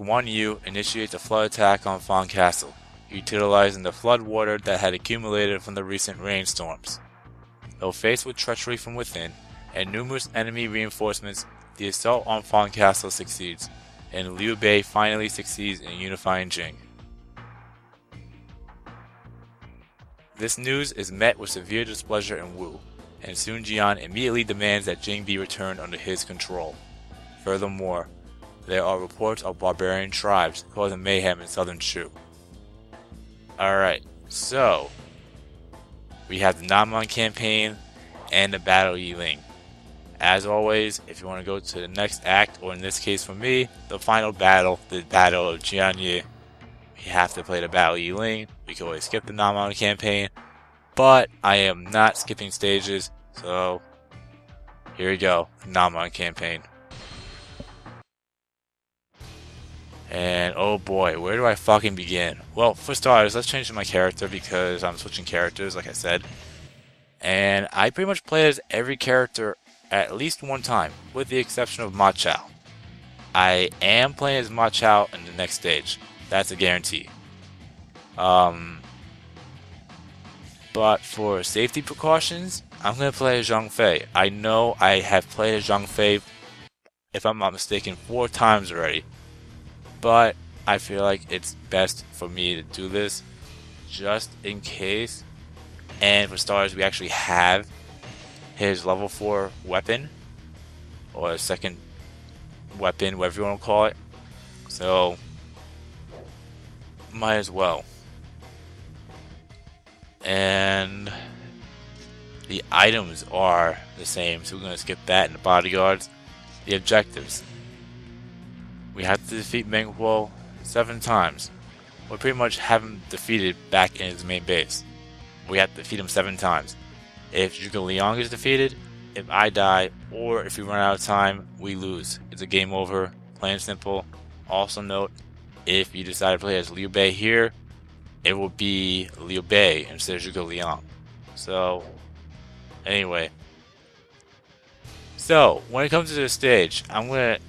Guan Yu initiates a flood attack on Fan Castle, utilizing the flood water that had accumulated from the recent rainstorms. Though faced with treachery from within and numerous enemy reinforcements, the assault on Fan Castle succeeds, and Liu Bei finally succeeds in unifying Jing. This news is met with severe displeasure in Wu, and Sun Jian immediately demands that Jing be returned under his control. Furthermore, there are reports of barbarian tribes causing mayhem in southern Shu. Alright, so we have the Nanman Campaign and the Battle Yi Ling. As always, if you want to go to the next act, or in this case for me, the final battle, the Battle of Jianye, we have to play the Battle Yi Ling. We can always skip the Nanman Campaign, but I am not skipping stages, so here we go, Nanman Campaign. And oh boy, where do I fucking begin? Well, for starters, let's change my character because I'm switching characters, like I said. And I pretty much play as every character at least one time, with the exception of Ma Chao. I am playing as Ma Chao in the next stage. That's a guarantee. But for safety precautions, I'm going to play as Zhang Fei. I know I have played as Zhang Fei, if I'm not mistaken, 4 times already. But I feel like it's best for me to do this just in case. And for starters, we actually have his level 4 weapon, or second weapon, whatever you want to call it. So, might as well. And the items are the same, so we're going to skip that and the bodyguards. The objectives. We have to defeat Meng Huo 7 times. We pretty much have him defeated back in his main base. We have to defeat him 7 times. If Zhuge Liang is defeated, if I die, or if we run out of time, we lose. It's a game over, plain and simple. Also note, if you decide to play as Liu Bei here, it will be Liu Bei instead of Zhuge Liang. So, anyway. So, when it comes to this stage, I'm going to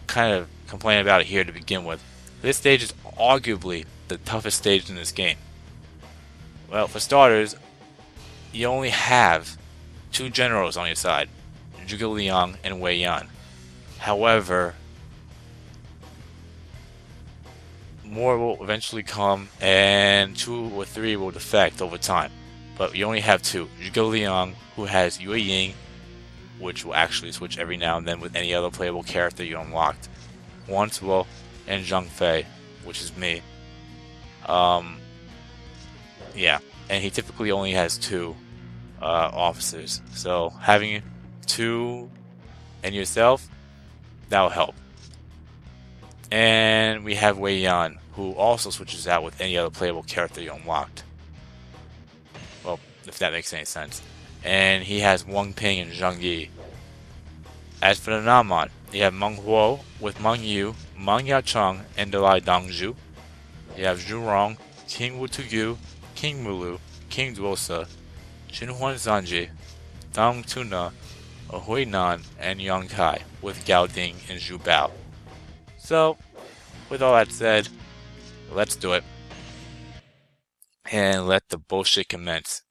kind of complain about it here to begin with. This stage is arguably the toughest stage in this game. Well, for starters, you only have 2 generals on your side, Zhuge Liang and Wei Yan. However, more will eventually come, and 2 or 3 will defect over time. But you only have 2. Zhuge Liang, who has Yue Ying, which will actually switch every now and then with any other playable character you unlocked. Once will, and Zhang Fei, which is me. Yeah, and he typically only has 2 officers. So having 2 and yourself, that'll help. And we have Wei Yan, who also switches out with any other playable character you unlocked. Well, if that makes any sense. And he has Wang Ping and Zhang Yi. As for the Nanman, you have Meng Huo with Meng Yu, Meng Yacheng, and Dalai Dangzhu. You have Zhu Rong, King Wu Tugu, King Mulu, King Duosa, Xinhuan Zanji, Dang Tuna, Hui Nan, and Yang Kai, with Gao Ding and Zhu Bao. So, with all that said, let's do it. And let the bullshit commence.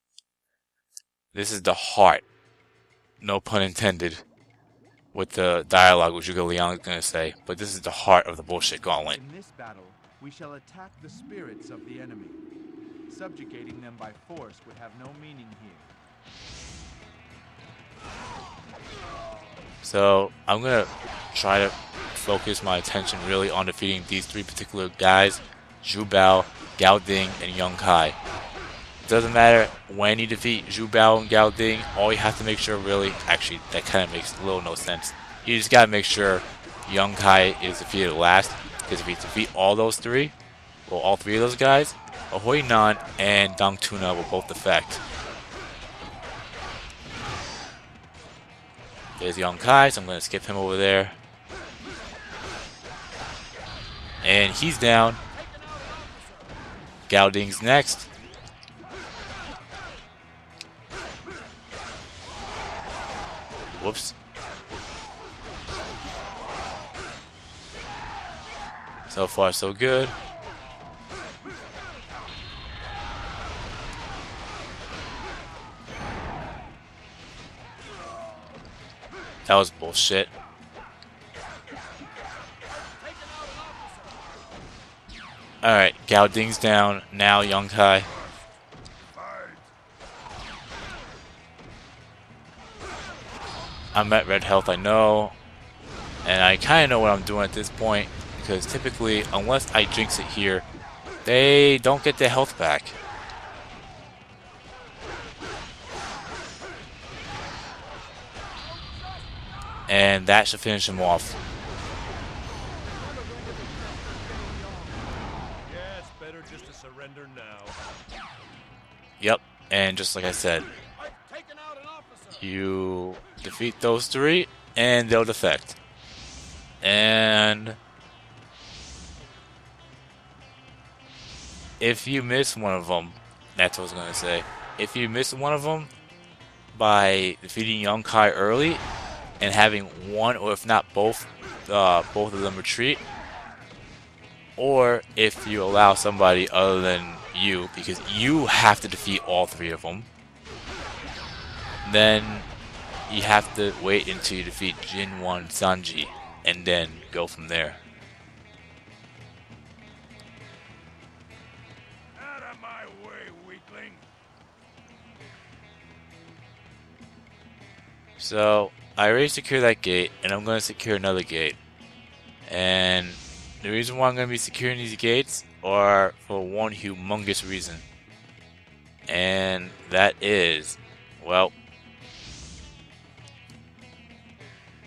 This is the heart, no pun intended, with the dialogue which Zhuge Liang is going to say, but this is the heart of the bullshit gauntlet. In this battle, we shall attack the spirits of the enemy. Subjugating them by force would have no meaning here. So, I'm going to try to focus my attention really on defeating these 3 particular guys, Zhu Bao, Gao Ding, and Yang Kai. It doesn't matter when you defeat Zhu Bao and Gao Ding, all you have to make sure really, actually that kind of makes a little no sense. You just gotta make sure Yang Kai is defeated last, because if you defeat all those 3, well all 3 of those guys, Hui Nan and Dang Tuna will both defect. There's Yang Kai, so I'm gonna skip him over there. And he's down. Gao Ding's next. Whoops. So far, so good. That was bullshit. Alright, Gao Ding's down. Now Young Kai. I'm at red health, I know. And I kind of know what I'm doing at this point. Because typically, unless I jinx it here, they don't get their health back. And that should finish him off. Yeah, it's better just to surrender now. Yep, and just like I said, you defeat those three, and they'll defect. And if you miss one of them, that's what I was going to say. If you miss one of them by defeating Young Kai early, and having one or if not both of them retreat, or if you allow somebody other than you, because you have to defeat all three of them, then you have to wait until you defeat Jinwon Sanji and then go from there. Out of my way, weakling. So I already secured that gate, and I'm going to secure another gate. And the reason why I'm going to be securing these gates are for one humongous reason. And that is, well,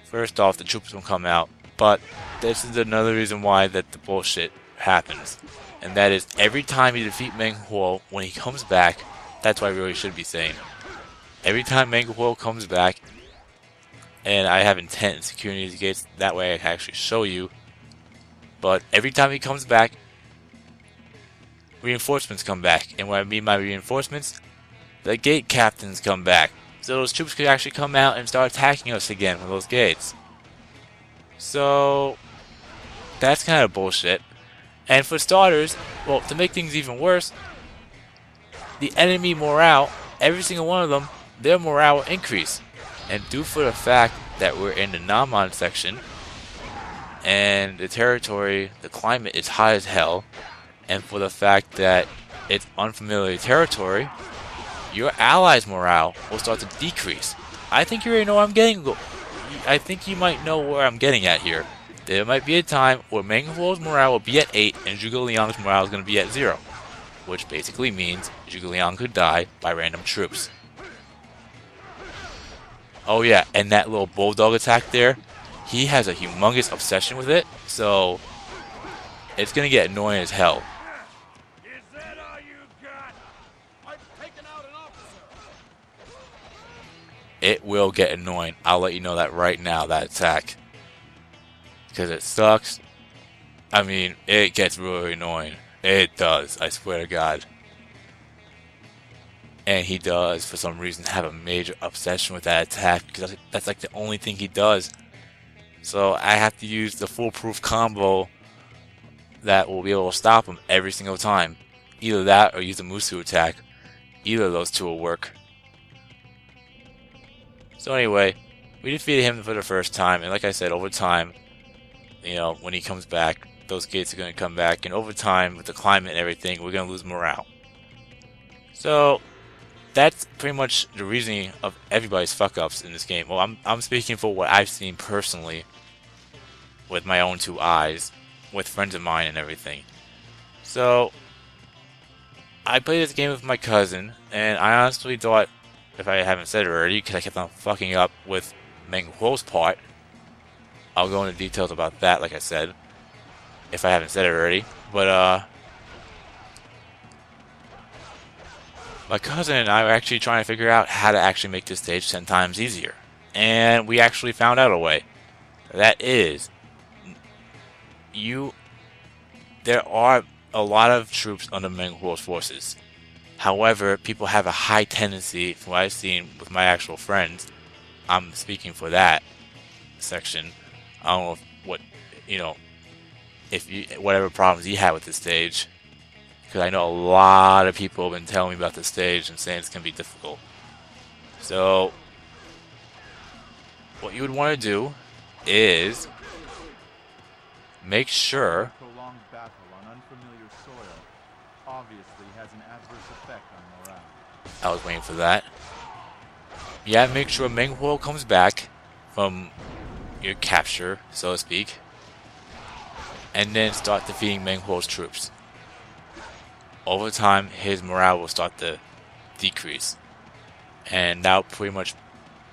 first off, the troops will come out. But this is another reason why that the bullshit happens. And that is, every time you defeat Meng Huo, when he comes back, that's what I really should be saying. Every time Meng Huo comes back, and I have intent in securing these gates, that way I can actually show you. But every time he comes back, reinforcements come back. And what I mean by reinforcements, the gate captains come back. So those troops could actually come out and start attacking us again with those gates. So that's kind of bullshit. And for starters, well, to make things even worse, the enemy morale, every single one of them, their morale will increase. And due for the fact that we're in the Nanman section, and the territory, the climate is hot as hell, and for the fact that it's unfamiliar territory, your allies' morale will start to decrease. I think you already know where I'm getting. I think you might know where I'm getting at here. There might be a time where Meng Huo's morale will be at 8 and Zhuge Liang's morale is going to be at 0, which basically means Zhuge Liang could die by random troops. Oh yeah, and that little bulldog attack there, he has a humongous obsession with it, so it's gonna get annoying as hell. Is that all you got? I've taken out an officer. It will get annoying. I'll let you know that right now, that attack. Because it sucks. I mean, it gets really annoying. It does, I swear to God. And he does, for some reason, have a major obsession with that attack, because that's like the only thing he does. So I have to use the foolproof combo that will be able to stop him every single time. Either that or use a Musou attack. Either of those two will work. So anyway, we defeated him for the first time, and like I said, over time, you know, when he comes back, those gates are going to come back, and over time, with the climate and everything, we're going to lose morale. So that's pretty much the reasoning of everybody's fuck-ups in this game. Well, I'm speaking for what I've seen personally with my own 2 eyes, with friends of mine and everything. So I played this game with my cousin, and I honestly thought, if I haven't said it already, because I kept on fucking up with Meng Huo's part, I'll go into details about that, like I said, if I haven't said it already. But my cousin and I were actually trying to figure out how to actually make this stage 10 times easier. And we actually found out a way. That is, there are a lot of troops under Meng Huo's forces. However, people have a high tendency, from what I've seen with my actual friends, I'm speaking for that section, I don't know what, you know, whatever problems he had with this stage, because I know a lot of people have been telling me about this stage and saying it's gonna be difficult. So what you would want to do is make sure. Prolonged battle on unfamiliar soil obviously has an adverse effect on morale. I was waiting for that. Yeah, make sure Meng Huo comes back from your capture, so to speak, and then start defeating Meng Huo's troops. Over time, his morale will start to decrease, and that will pretty much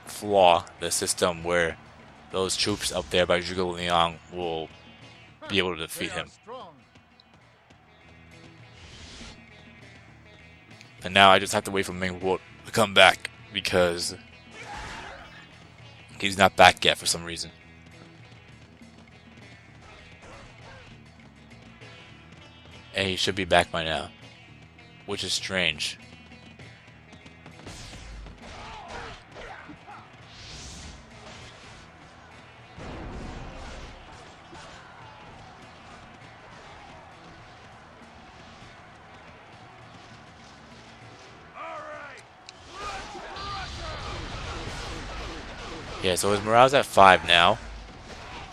flaw the system where those troops up there by Zhuge Liang will be able to defeat him. And now I just have to wait for Meng Huo to come back, because he's not back yet for some reason. And he should be back by now, which is strange. Yeah, so his morale's at 5 now.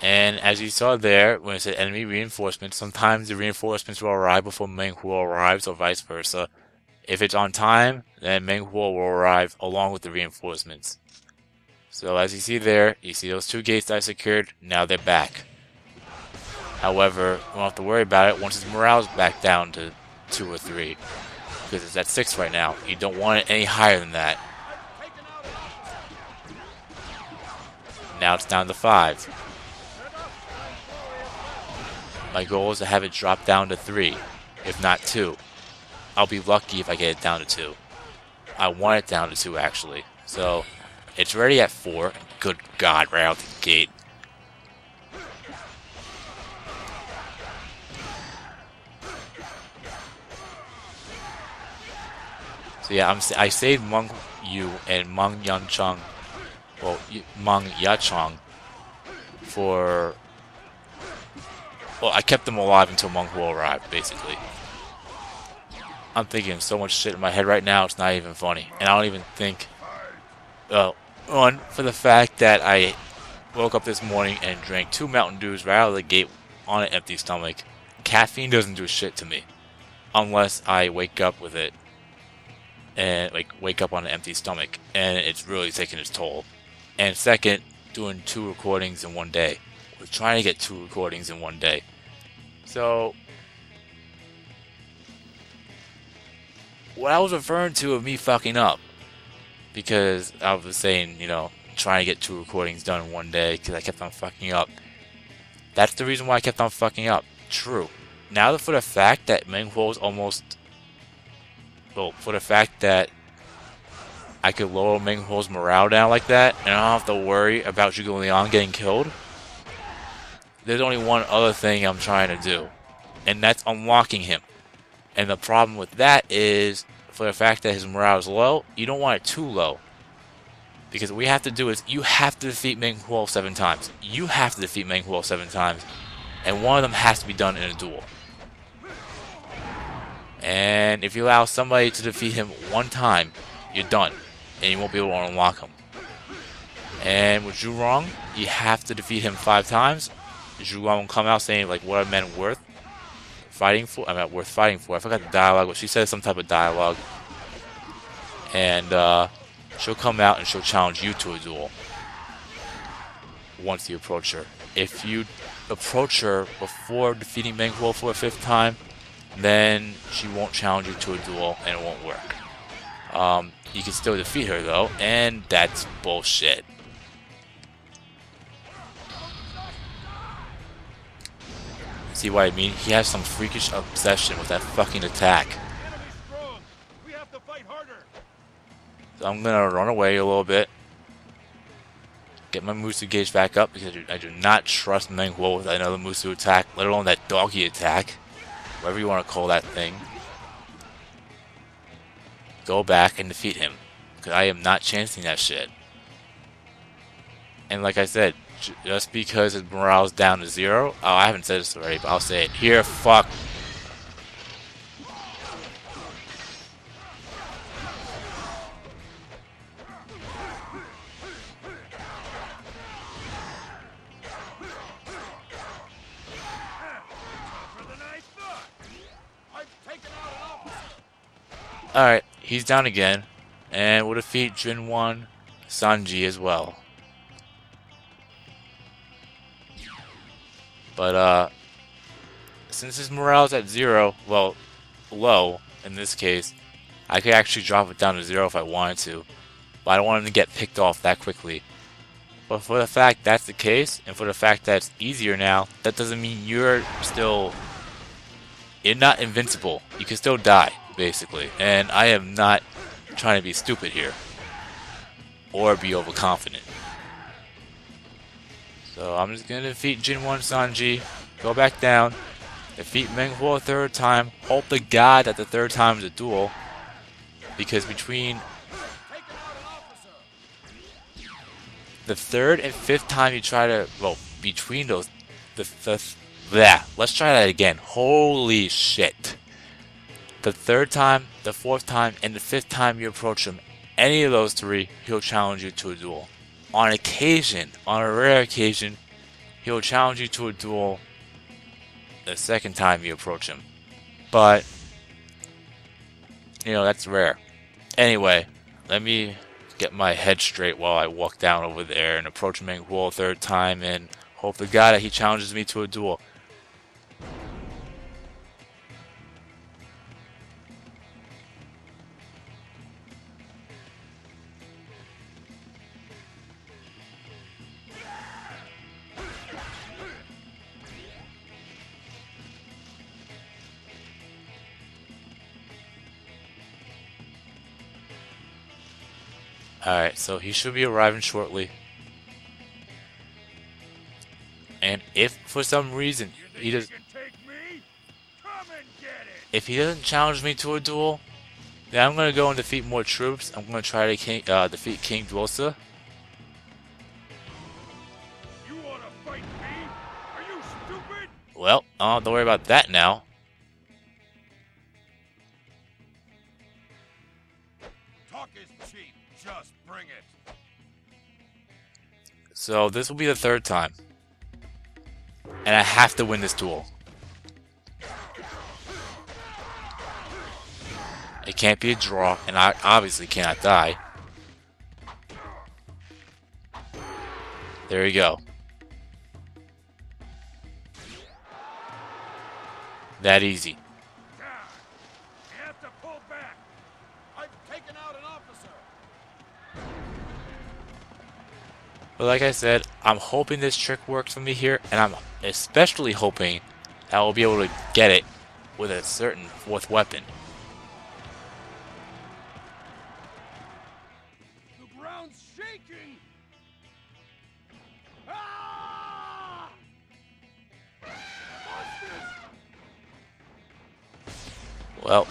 And as you saw there, when it said enemy reinforcements, sometimes the reinforcements will arrive before Meng Huo arrives, or vice versa. If it's on time, then Meng Huo will arrive along with the reinforcements. So as you see there, you see those 2 gates that I secured, now they're back. However, you don't have to worry about it once his morale's back down to 2 or 3. Because it's at 6 right now. You don't want it any higher than that. Now it's down to 5. My goal is to have it drop down to 3, if not 2. I'll be lucky if I get it down to 2. I want it down to 2 actually. So it's already at 4. Good God, right out the gate. So yeah, I saved Meng Yu and Meng Yancheng. Well, Meng Yachong for... Well, I kept them alive until Meng Huo arrived, basically. I'm thinking so much shit in my head right now, it's not even funny. And I don't even think... Well, one, for the fact that I woke up this morning and drank 2 Mountain Dews right out of the gate on an empty stomach. Caffeine doesn't do shit to me. Unless I wake up with it. And, like, wake up on an empty stomach. And it's really taking its toll. And second, doing 2 recordings in one day. We're trying to get 2 recordings in one day. So, what I was referring to of me fucking up, because I was saying, you know, trying to get 2 recordings done in one day because I kept on fucking up. That's the reason why I kept on fucking up. True. Now for the fact that Meng Huo's almost... Well, for the fact that I could lower Meng Huo's morale down like that, and I don't have to worry about Zhuge Liang getting killed. There's only one other thing I'm trying to do, and that's unlocking him. And the problem with that is, for the fact that his morale is low, you don't want it too low. Because what we have to do is, you have to defeat Meng Huo 7 times. You have to defeat Meng Huo 7 times. And one of them has to be done in a duel. And if you allow somebody to defeat him 1 time, you're done. And you won't be able to unlock him. And with Zhu Rong, you have to defeat him 5 times. Zhu Rong will come out saying, like, what are men worth fighting for? I'm not worth fighting for. I forgot the dialogue, but she said some type of dialogue. And she'll come out and she'll challenge you to a duel once you approach her. If you approach her before defeating Meng Huo for a 5th time, then she won't challenge you to a duel and it won't work. You can still defeat her though, and that's bullshit. See what I mean? He has some freakish obsession with that fucking attack. So I'm gonna run away a little bit. Get my Musou gauge back up because I do not trust Meng Huo with another Musou attack, let alone that doggy attack. Whatever you want to call that thing. Go back and defeat him. Because I am not chancing that shit. And like I said, just because his morale's down to 0. Oh, I haven't said this already, but I'll say it here. Fuck. Alright, he's down again, and we'll defeat Jinwon Sanji as well. But, since his morale's at 0, well, low in this case, I could actually drop it down to 0 if I wanted to, but I don't want him to get picked off that quickly. But for the fact that's the case, and for the fact that it's easier now, that doesn't mean you're not invincible. You can still die, basically. And I am not trying to be stupid here. Or be overconfident. So I'm just going to defeat Jinwon Sanji. Go back down. Defeat Meng Huo a third time. Hope to God that the third time is a duel. Because between the third and fifth time you try to... Well, between those... Let's try that again. Holy shit. The third time, the fourth time, and the fifth time you approach him, any of those three, he'll challenge you to a duel. On occasion, on a rare occasion, he'll challenge you to a duel the second time you approach him. But, you know, that's rare. Anyway, let me get my head straight while I walk down over there and approach Meng Huo a third time and hope to God that he challenges me to a duel. Alright, so he should be arriving shortly. And if for some reason he does, if he doesn't challenge me to a duel, then I'm gonna go and defeat more troops. I'm gonna try to defeat King Dwosa. You wanna fight me? Are you stupid? Well, I don't have to worry about that now. Talk is cheap. Just bring it. So this will be the third time. And I have to win this duel. It can't be a draw, and I obviously cannot die. There you go. That easy. You have to pull back. I've taken out an officer. But like I said, I'm hoping this trick works for me here, and I'm especially hoping that I'll be able to get it with a certain fourth weapon. The ground's shaking. Ah! Well,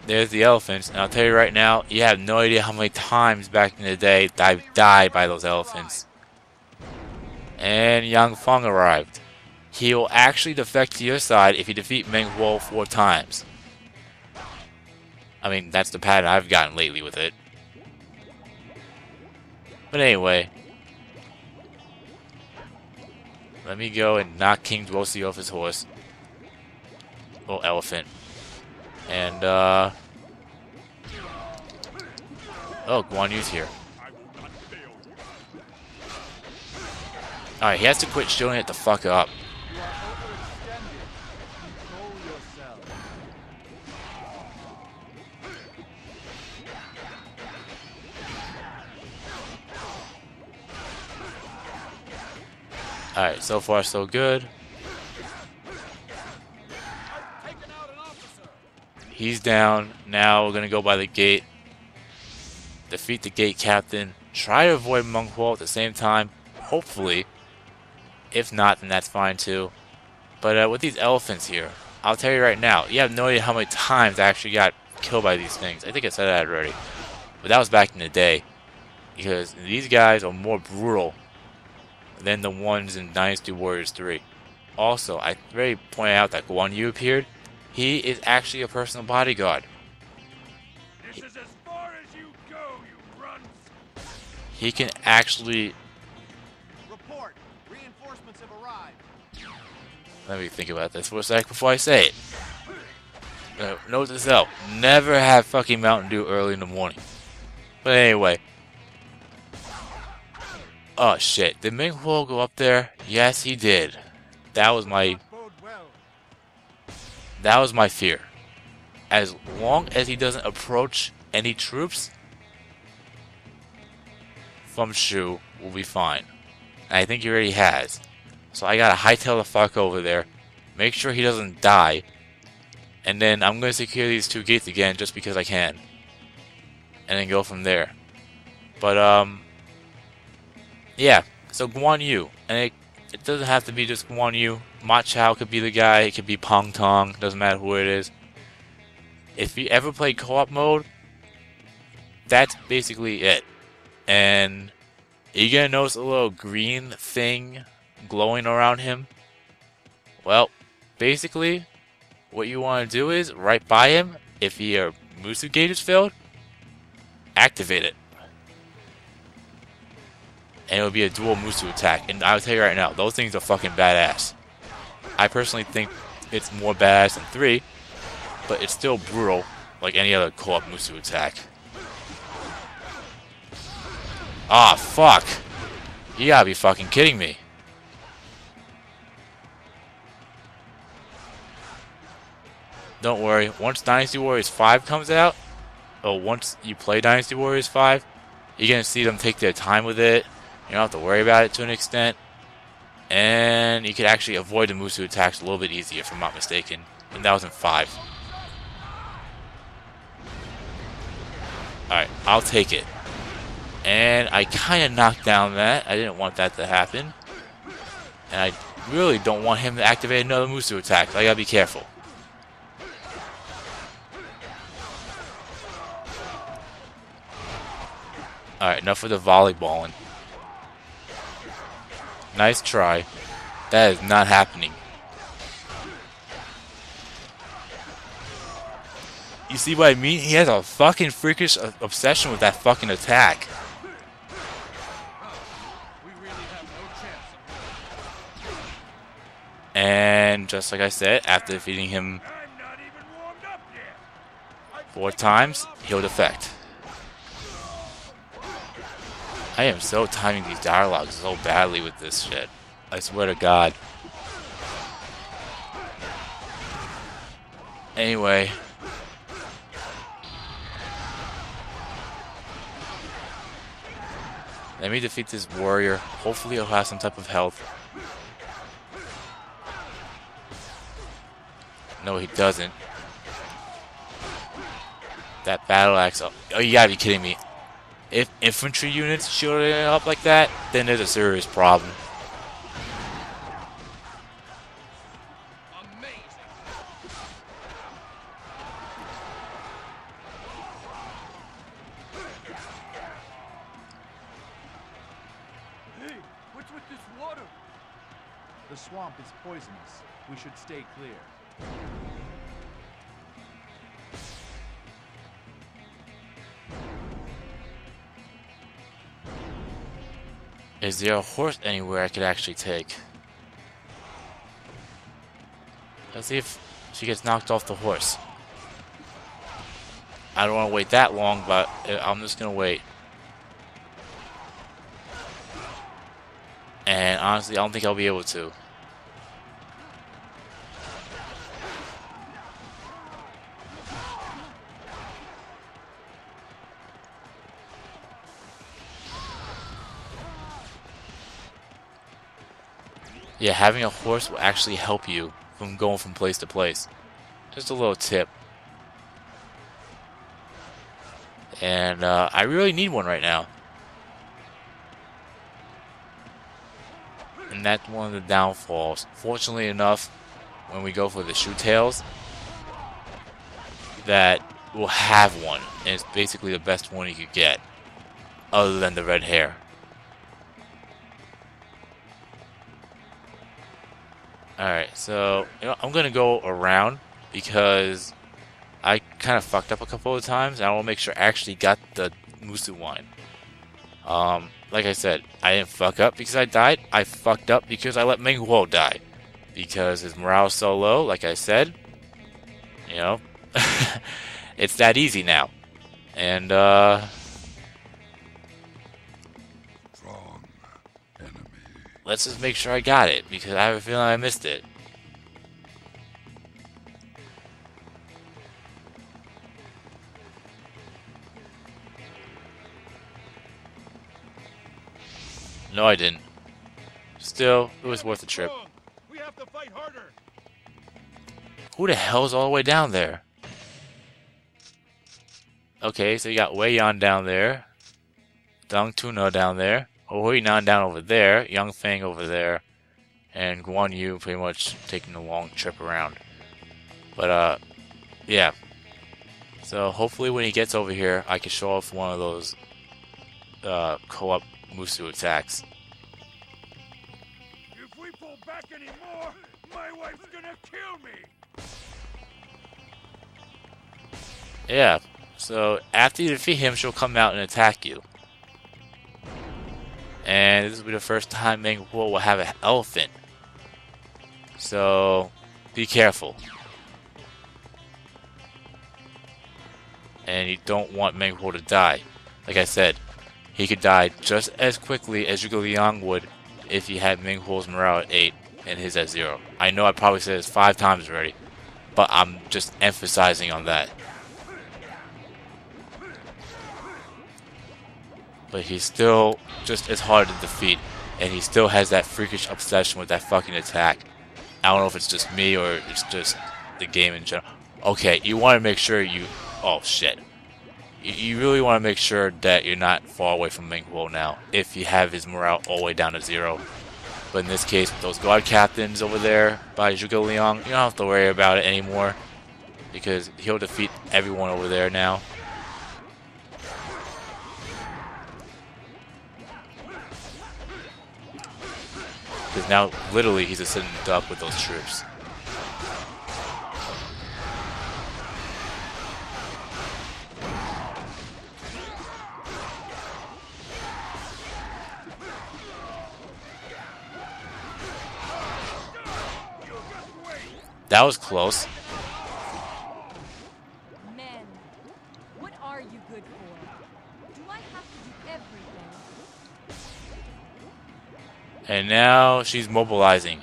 there's the elephants, and I'll tell you right now, you have no idea how many times back in the day I've died by those elephants. And Yang Feng arrived. He will actually defect to your side if you defeat Meng Huo 4 times. I mean, that's the pattern I've gotten lately with it. But anyway, let me go and knock King Dwosi off his horse. Little elephant. And, oh, Guan Yu's here. Alright, he has to quit shooting it the fuck up. You are overextended. Control yourself. Alright, so far so good. He's down. Now we're gonna go by the gate. Defeat the gate captain. Try to avoid Meng Huo at the same time. Hopefully. If not, then that's fine too. But with these elephants here, I'll tell you right now, you have no idea how many times I actually got killed by these things. I think I said that already. But that was back in the day. Because these guys are more brutal than the ones in Dynasty Warriors 3. Also, I already pointed out that Guan Yu appeared. He is actually a personal bodyguard. This is as far as you go, you runts! He can actually... Report. Reinforcements have arrived. Let me think about this for a sec before I say it. Note this out. Never have fucking Mountain Dew early in the morning. But anyway. Oh shit. Did Meng Huo go up there? Yes, he did. That was my fear. As long as he doesn't approach any troops from Shu, we'll be fine. And I think he already has. So I gotta hightail the fuck over there. Make sure he doesn't die. And then I'm gonna secure these two gates again just because I can. And then go from there. But yeah. So Guan Yu. And it doesn't have to be just Guan Yu. Ma Chao could be the guy, it could be Pong Tong, doesn't matter who it is. If you ever play co-op mode, that's basically it. And you're gonna notice a little green thing glowing around him. Well, basically, what you want to do is, right by him, if your Musou gate is filled, activate it. And it'll be a dual Musou attack. And I'll tell you right now, those things are fucking badass. I personally think it's more badass than 3, but it's still brutal, like any other co-op Musou attack. Ah, fuck! You gotta be fucking kidding me. Don't worry, once Dynasty Warriors 5 comes out, or once you play Dynasty Warriors 5, you're gonna see them take their time with it. You don't have to worry about it to an extent. And you can actually avoid the Musou attacks a little bit easier, if I'm not mistaken. And that was in 5. Alright, I'll take it. And I kind of knocked down that. I didn't want that to happen. And I really don't want him to activate another Musou attack, so I gotta be careful. Alright, enough of the volleyballing. Nice try. That is not happening. You see what I mean? He has a fucking freakish obsession with that fucking attack. And just like I said, after defeating him 4 times, he'll defect. I am so timing these dialogues so badly with this shit. I swear to God. Anyway. Let me defeat this warrior. Hopefully he'll have some type of health. No, he doesn't. That battle axe. Oh, you gotta be kidding me. If infantry units shielding up like that, then there's a serious problem. Hey, what's with this water? The swamp is poisonous. We should stay clear. Is there a horse anywhere I could actually take? Let's see if she gets knocked off the horse. I don't want to wait that long, but I'm just going to wait. And honestly, I don't think I'll be able to. Yeah, having a horse will actually help you from going from place to place. Just a little tip. And I really need one right now. And that's one of the downfalls. Fortunately enough, when we go for the shoe tails, that we'll have one. And it's basically the best one you could get. Other than the red hair. Alright, so I'm gonna go around because I kind of fucked up a couple of times, and I want to make sure I actually got the Musou wine. Like I said, I didn't fuck up because I died. I fucked up because I let Meng Huo die. Because his morale is so low, like I said, you know, it's that easy now. And, Strong enemy. let's just make sure I got it, because I have a feeling I missed it. No, I didn't. Still, it was worth the trip. We have to fight harder. Who the hell's all the way down there? Okay, so you got Wei Yan down there, Deng Tuna down there, Hui Nan down over there, Yang Feng over there, and Guan Yu pretty much taking a long trip around. But, yeah. So hopefully when he gets over here, I can show off one of those co-op Musou attacks. If we pull back any more, my wife's gonna kill me. Yeah, so after you defeat him, she'll come out and attack you. And this will be the first time Meng Huo will have an elephant. So, be careful. And you don't want Meng Huo to die. Like I said, he could die just as quickly as Zhuge Liang would if he had Meng Huo's morale at 8 and his at 0. I know I probably said this 5 times already, but I'm just emphasizing on that. But he's still just as hard to defeat, and he still has that freakish obsession with that fucking attack. I don't know if it's just me or it's just the game in general. Okay, you want to make sure you... Oh, shit. You really want to make sure that you're not far away from Meng Huo now, if you have his morale all the way down to 0. But in this case, with those guard captains over there by Zhuge Liang, you don't have to worry about it anymore, because he'll defeat everyone over there now. Because now, literally, he's a sitting duck with those troops. That was close. Men, what are you good for? Do I have to do everything? And now she's mobilizing.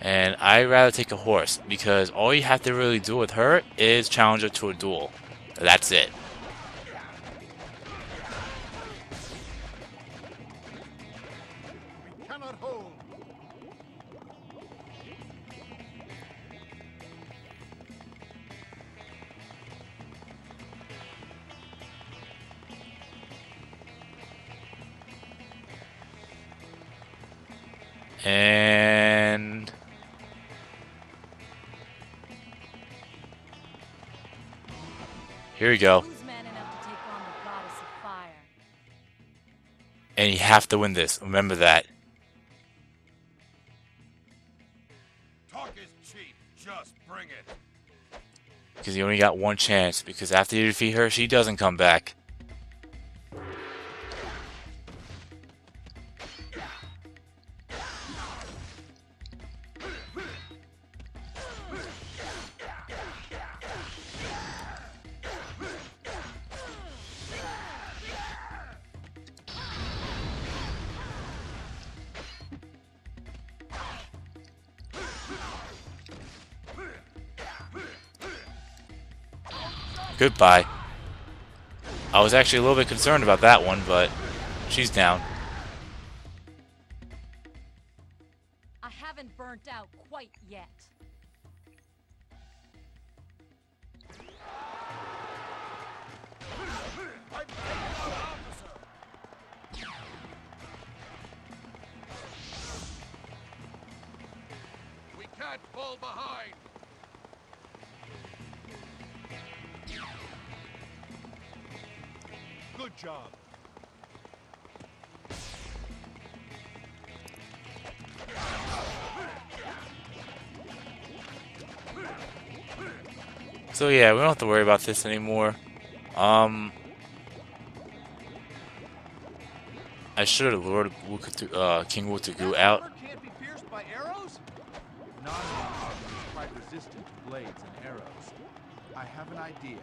And I'd rather take a horse, because all you have to really do with her is challenge her to a duel. That's it. We cannot hold. And... here we go. Who's man enough to take on the goddess of fire? And you have to win this. Remember that. Talk is cheap. Just bring it. Because you only got one chance. Because after you defeat her, she doesn't come back. Goodbye. I was actually a little bit concerned about that one, but she's down. I haven't burnt out quite yet. I've taken out an officer. We can't fall behind. Good job. So yeah, we don't have to worry about this anymore. I should have lured King Wu That out. armor can't be pierced by arrows? Nanman armor is quite resistant to blades and arrows. I have an idea.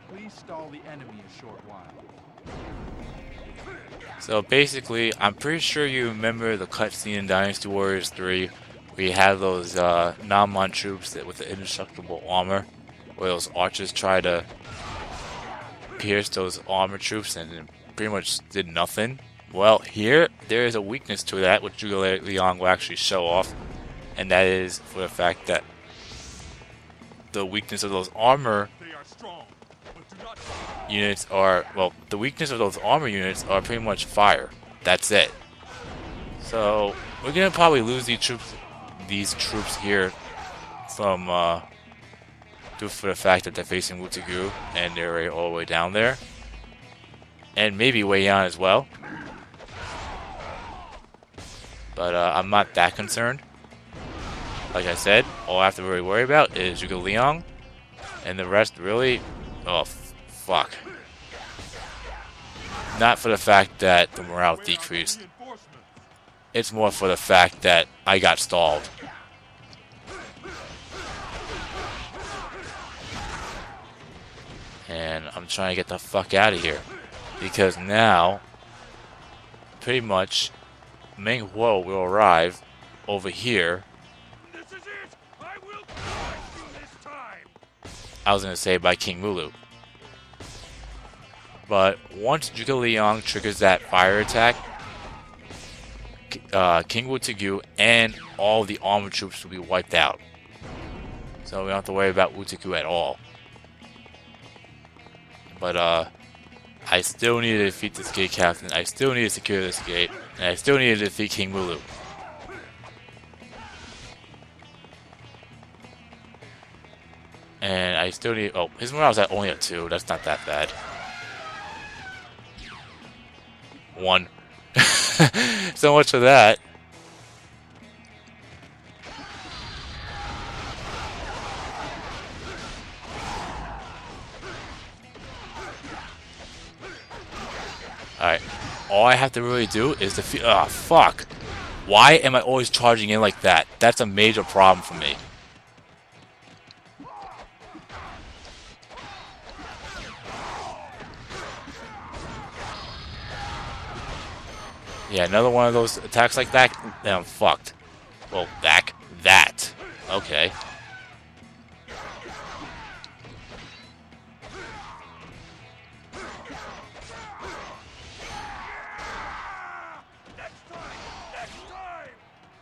Please stall the enemy a short while. So basically, I'm pretty sure you remember the cutscene in Dynasty Warriors 3 where you had those Nanman troops with the indestructible armor, where those archers try to pierce those armor troops and it pretty much did nothing. Well, here, there is a weakness to that, which Zhuge Liang will actually show off, and that is for the fact that the weakness of those armor units are, well, the weakness of those armor units are pretty much fire. That's it. So we're gonna probably lose these troops here from due for the fact that they're facing Wutegu and they're already all the way down there, and maybe Wei Yan as well. But I'm not that concerned. Like I said, all I have to really worry about is Zhuge Liang, and the rest really, oh fuck. Not for the fact that the morale decreased. It's more for the fact that I got stalled. And I'm trying to get the fuck out of here. Because now, pretty much, Meng Huo will arrive over here. This is it! I will crush you this time! I was going to say by King Mulu. But once Zhuge Liang triggers that fire attack, King Wutegu and all the armor troops will be wiped out. So we don't have to worry about Wutegu at all. But I still need to defeat this gate captain, I still need to secure this gate, and I still need to defeat King Mulu. And I still need, oh, his morale's at only at 2, that's not that bad. 1. So much for that. Alright. All I have to really do is defeat. Ah, fuck. Why am I always charging in like that? That's a major problem for me. Yeah, another one of those attacks like that, then I'm fucked. Well, that. Okay.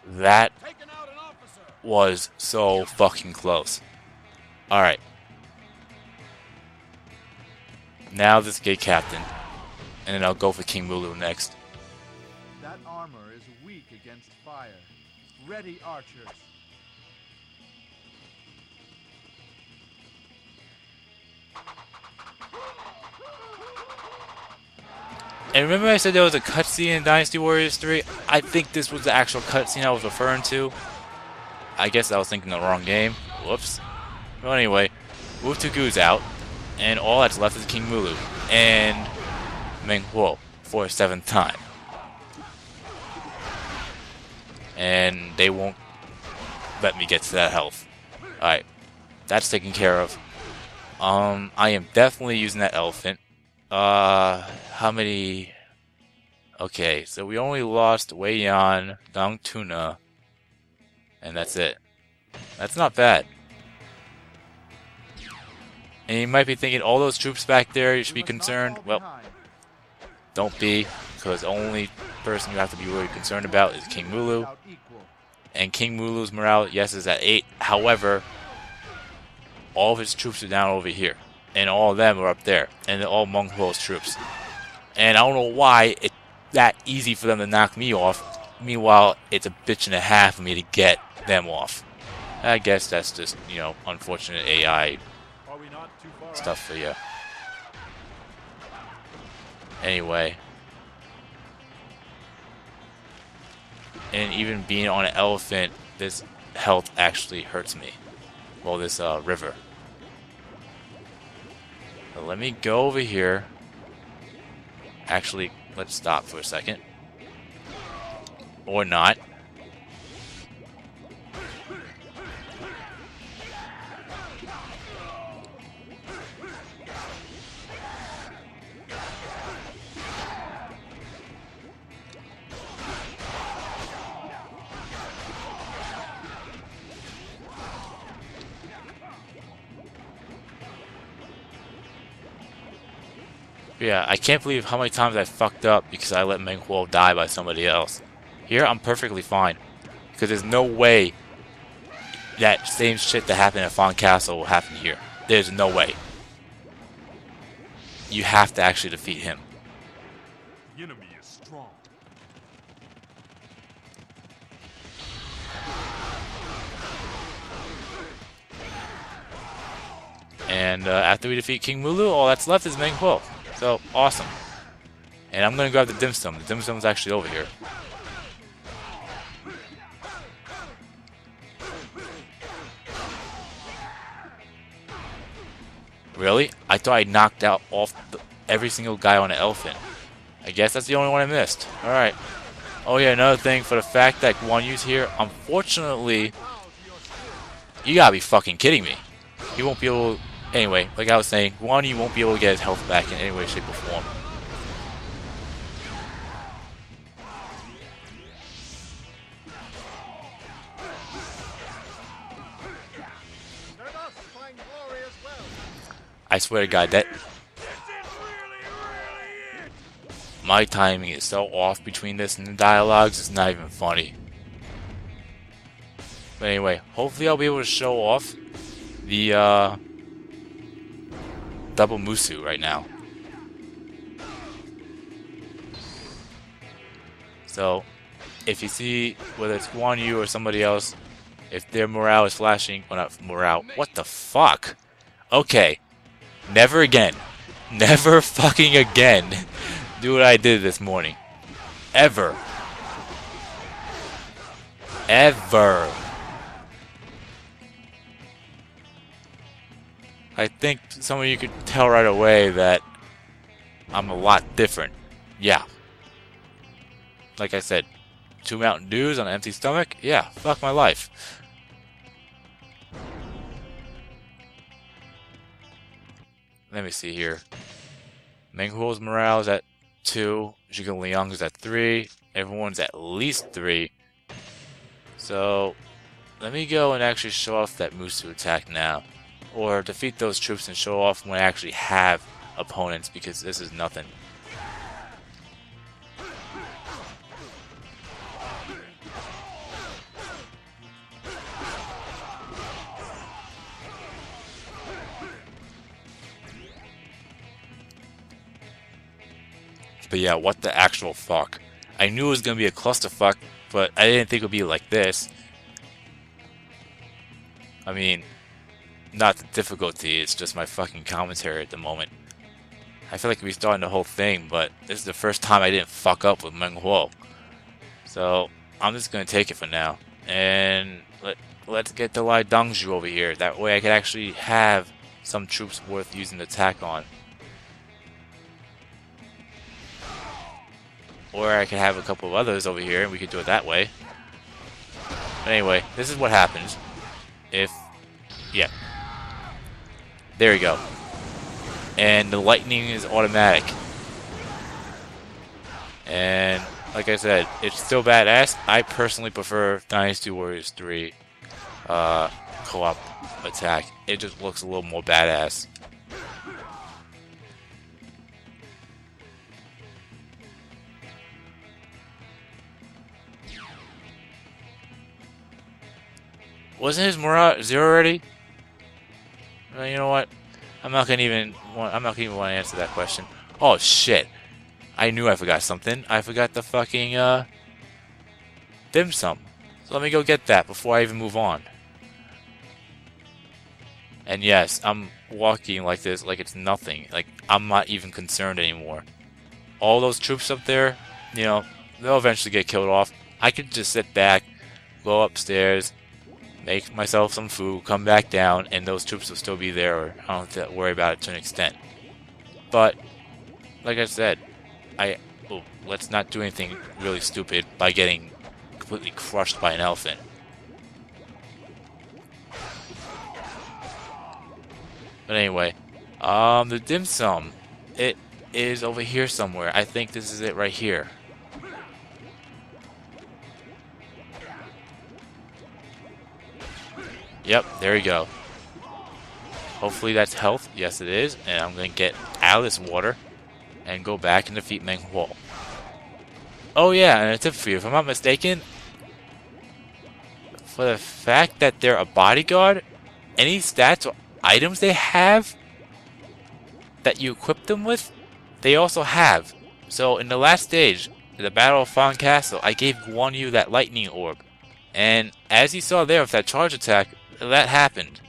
That was so fucking close. Alright. Now this gate captain. And then I'll go for King Mulu next. That armor is weak against fire. Ready, archers. And remember I said there was a cutscene in Dynasty Warriors 3? I think this was the actual cutscene I was referring to. I guess I was thinking the wrong game. Whoops. Well, anyway, Wutigu's out, and all that's left is King Mulu and Meng Huo for a 7th time. And they won't let me get to that health. Alright, that's taken care of. I am definitely using that elephant. How many? Okay, so we only lost Wei Yan, Dong Tuna, and that's it. That's not bad. And you might be thinking, all those troops back there, you should be concerned. Well, don't be, because the only person you have to be really concerned about is King Mulu. And King Mulu's morale, yes, is at 8. However, all of his troops are down over here. And all of them are up there. And they're all Meng Huo's troops. And I don't know why it's that easy for them to knock me off. Meanwhile, it's a bitch and a half for me to get them off. I guess that's just, you know, unfortunate AI stuff for you. Anyway. And even being on an elephant, this health actually hurts me. well, this river. So let me go over here. Actually, let's stop for a second. Or not. Yeah, I can't believe how many times I fucked up because I let Meng Huo die by somebody else. Here, I'm perfectly fine. Because there's no way that same shit that happened at Fawn Castle will happen here. There's no way. You have to actually defeat him. The enemy is strong. And after we defeat King Mulu, all that's left is Meng Huo. So, awesome. And I'm gonna grab the dim sum. The dim sum is actually over here. Really? I thought I knocked out every single guy on an elephant. I guess that's the only one I missed. Alright. Oh yeah, another thing, for the fact that Guan Yu's here, unfortunately... You gotta be fucking kidding me. He won't be able... Anyway, like I was saying, Guan Yu won't be able to get his health back in any way, shape, or form. I swear to God, that... My timing is so off between this and the dialogues, it's not even funny. But anyway, hopefully I'll be able to show off the, double Musou right now. So, if you see, whether it's Guan Yu or somebody else, if their morale is flashing, well, not morale, what the fuck? Okay, never again. Never fucking again do what I did this morning. Ever. Ever. I think some of you could tell right away that I'm a lot different. Yeah. Like I said, 2 Mountain Dews on an empty stomach? Yeah, fuck my life. Let me see here. Meng Huo's morale is at 2. Zhuge Liang is at 3. Everyone's at least 3. So, let me go and actually show off that Musou attack now. Or defeat those troops and show off when I actually have opponents, because this is nothing. But yeah, what the actual fuck? I knew it was gonna be a clusterfuck, but I didn't think it would be like this. I mean, not the difficulty, it's just my fucking commentary at the moment. I feel like we're starting the whole thing, but this is the first time I didn't fuck up with Meng Huo. So, I'm just gonna take it for now. And let's get the Lai Dongzhu over here. That way I can actually have some troops worth using the attack on. Or I could have a couple of others over here and we could do it that way. But anyway, this is what happens if... Yeah. There we go. And the lightning is automatic. And like I said, it's still badass. I personally prefer Dynasty Warriors 3 co-op attack. It just looks a little more badass. Wasn't his morale 0 already? You know what? I'm not gonna even want to answer that question. Oh shit! I knew I forgot something. I forgot the fucking dim sum. So let me go get that before I even move on. And yes, I'm walking like this, like it's nothing. Like I'm not even concerned anymore. All those troops up there, you know, they'll eventually get killed off. I could just sit back, go upstairs, make myself some food, come back down, and those troops will still be there, or I don't have to worry about it to an extent. But, like I said, let's not do anything really stupid by getting completely crushed by an elephant. But anyway, the dim sum, it is over here somewhere. I think this is it right here. Yep, there you go. Hopefully that's health. Yes, it is. And I'm going to get out of this water and go back and defeat Meng Huo. Oh yeah, and a tip for you. If I'm not mistaken, for the fact that they're a bodyguard, any stats or items they have that you equip them with, they also have. So in the last stage, in the Battle of Fawn Castle, I gave one of you that lightning orb. And as you saw there with that charge attack, that happened.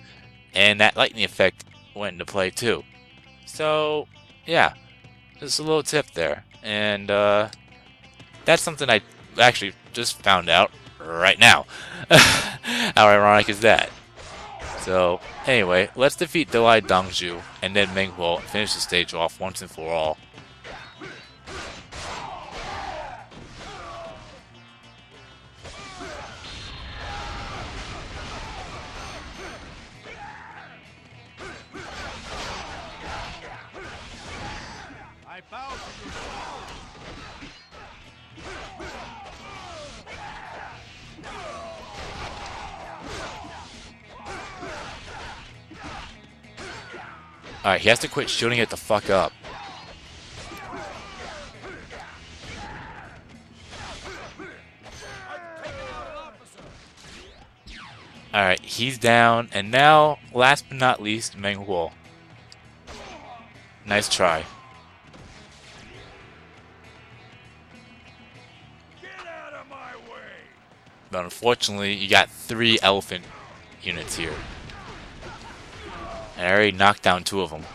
And that lightning effect went into play too. So, yeah. Just a little tip there. And that's something I actually just found out right now. How ironic is that? So, anyway, let's defeat Delai Dongzhu and then Meng Huo and finish the stage off once and for all. I bow to you. Alright, he has to quit shooting it the fuck up. Alright, he's down, and now, last but not least, Meng Huo. Nice try. Get out of my way! But unfortunately, you got 3 elephant units here. And I already knocked down 2 of them.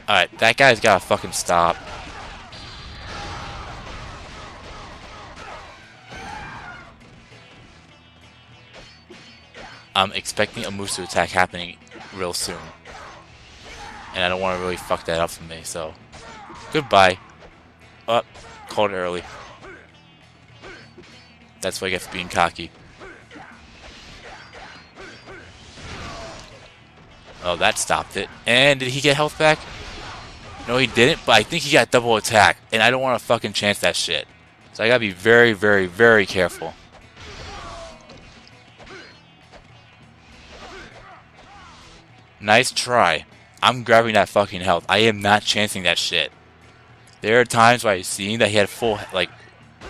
Alright, that guy's gotta fucking stop. I'm expecting a Musou attack happening real soon. And I don't want to really fuck that up for me, so... Goodbye. Oh, called it early. That's what I get for being cocky. Oh, that stopped it. And did he get health back? No, he didn't, but I think he got double attack. And I don't want to fucking chance that shit. So I gotta be very, very, very careful. Nice try. I'm grabbing that fucking health. I am not chancing that shit. There are times where I've seen that he had full, like,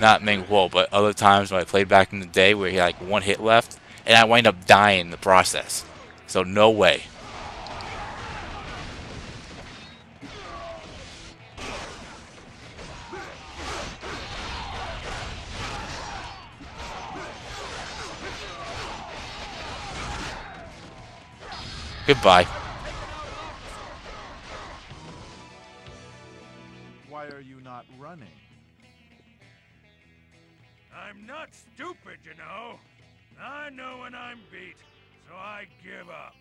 not Meng Huo, but other times when I played back in the day where he had like 1 hit left, and I wind up dying in the process. So no way. Goodbye. Why are you not running? I'm not stupid, you know. I know when I'm beat, so I give up.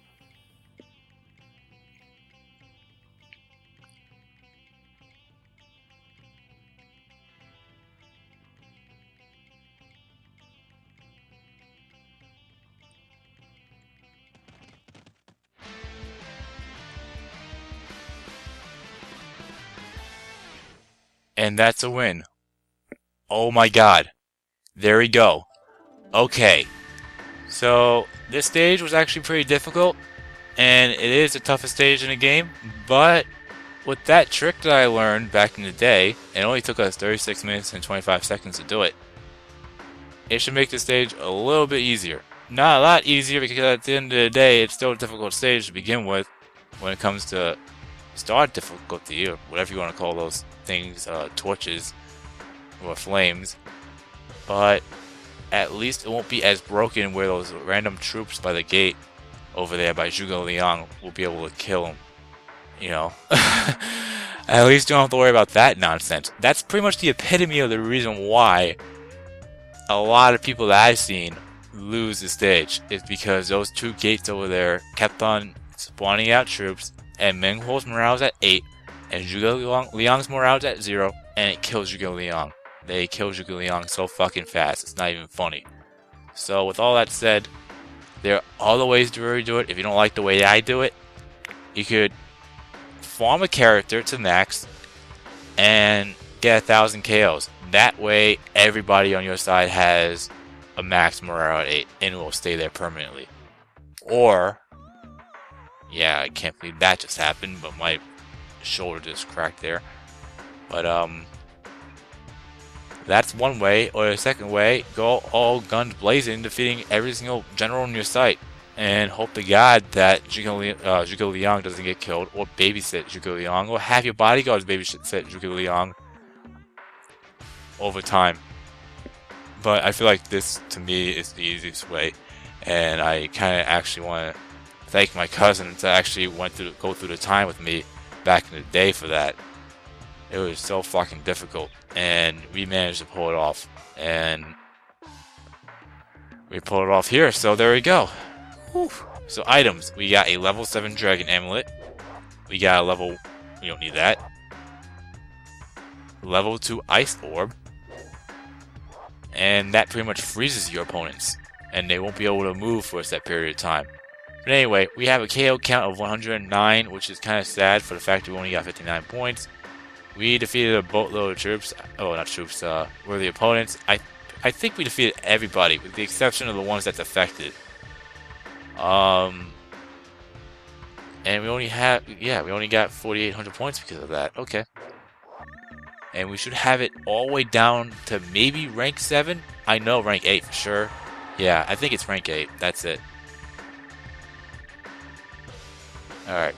And that's a win. Oh my god. There we go. Okay. So, this stage was actually pretty difficult. And it is the toughest stage in the game. But, with that trick that I learned back in the day, it only took us 36 minutes and 25 seconds to do it. It should make the stage a little bit easier. Not a lot easier, because at the end of the day, it's still a difficult stage to begin with. When it comes to start difficulty, or whatever you want to call those things, torches or flames. but at least it won't be as broken where those random troops by the gate over there by Zhuge Liang will be able to kill him. You know, at least you don't have to worry about that nonsense. That's pretty much the epitome of the reason why a lot of people that I've seen lose the stage is because those two gates over there kept on spawning out troops, and Meng Huo's morale is at 8, and Zhuge Liang's morale is at 0, and it kills Zhuge Liang. They kill Zhuge Liang so fucking fast, it's not even funny. So with all that said, there are other ways to really do it. If you don't like the way I do it, you could farm a character to max and get 1,000 KOs. That way, everybody on your side has a max morale at 8 and it will stay there permanently. Or, yeah, I can't believe that just happened, but my shoulder just cracked there. But, that's one way. Or the second way, go all guns blazing, defeating every single general on your site. And hope to God that Zhuge Liang doesn't get killed, or babysit Zhuge Liang, or have your bodyguards babysit Zhuge Liang over time. But I feel like this, to me, is the easiest way, and I kind of actually want to thank my cousin that actually go through the time with me back in the day for that. It was so fucking difficult, and we managed to pull it off, and we pulled it off here. So there we go. Whew. So items, we got a level 7 Dragon Amulet. We got a level, we don't need that. Level 2 Ice Orb. And that pretty much freezes your opponents, and they won't be able to move for a set period of time. But anyway, we have a KO count of 109, which is kind of sad for the fact that we only got 59 points. We defeated a boatload of troops. Oh, not troops, were the opponents. I think we defeated everybody, with the exception of the ones that's affected. And we only got 4,800 points because of that. Okay. And we should have it all the way down to maybe rank 7. I know rank 8 for sure. Yeah, I think it's rank 8. That's it. Alright.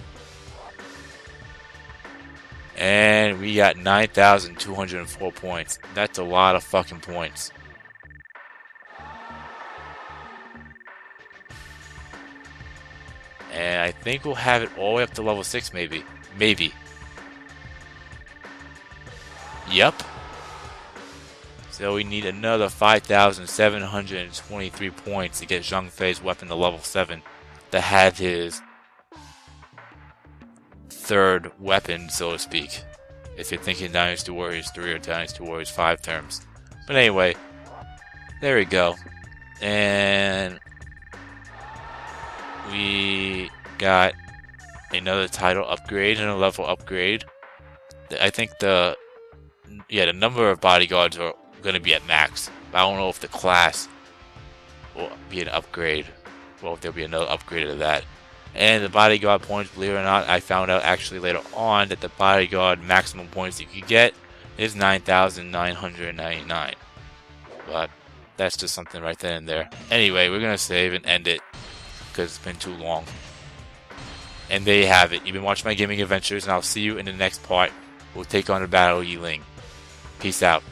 And we got 9,204 points. That's a lot of fucking points. And I think we'll have it all the way up to level 6 maybe. Maybe. Yep. So we need another 5,723 points to get Zhang Fei's weapon to level 7 to have his third weapon, so to speak. If you're thinking Dynasty Warriors 3 or Dynasty Warriors 5 terms. But anyway, there we go. And we got another title upgrade and a level upgrade. I think the number of bodyguards are going to be at max. I don't know if the class will be an upgrade. Well, if there'll be another upgrade of that. And the bodyguard points, believe it or not, I found out actually later on that the bodyguard maximum points you could get is 9,999. But that's just something right then and there. Anyway, we're going to save and end it because it's been too long. And there you have it. You've been watching my gaming adventures, and I'll see you in the next part. We'll take on the Battle of Yiling. Peace out.